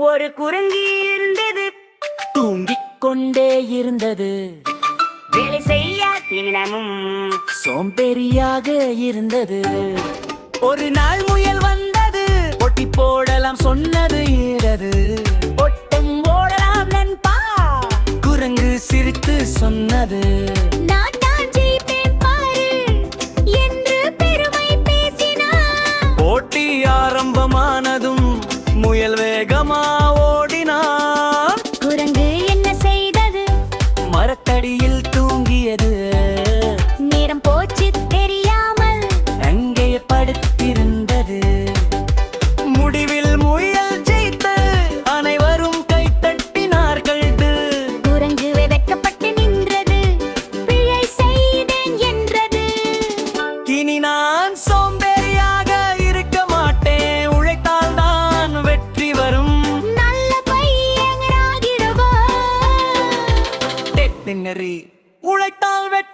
ஒரு குரங்கி இருந்தது, தூங்கிக் கொண்டே இருந்தது. வேலை செய்ய தினமும் சோம்பேறியாக இருந்தது. ஒரு நாள் முயல் வந்தது, ஒட்டி போடலாம் சொன்னது ஈரது. ஒட்டம் ஓடலாம் நண்பா. குரங்கு சிரித்து சொன்னது, நான் தான் ஜெயிப்பேன் பாரு என்று பெருமை பேசினான். போட்டி ஆரம்பமானதும் முயல் வேகமா ஓடினான். குரங்கு என்ன செய்தது? மரத்தடியில் தூங்கியது. நேரம் போச்சு தெரியாமல் அங்கே படுத்திருந்தது. முடிவில் முயல் ஜெயித்து அனைவரும் கைத்தட்டினார்கள். குரங்கு வெட்கப்பட்டு நின்றது, பிழை செய்தேன் என்றது. இனி நான் சோம்பேறியாக இருக்க மாட்டேன், உழைத்தால் தான் வெற்றி வரும். நல்ல பையனாகிடுவா. உழைத்தால் வெற்றி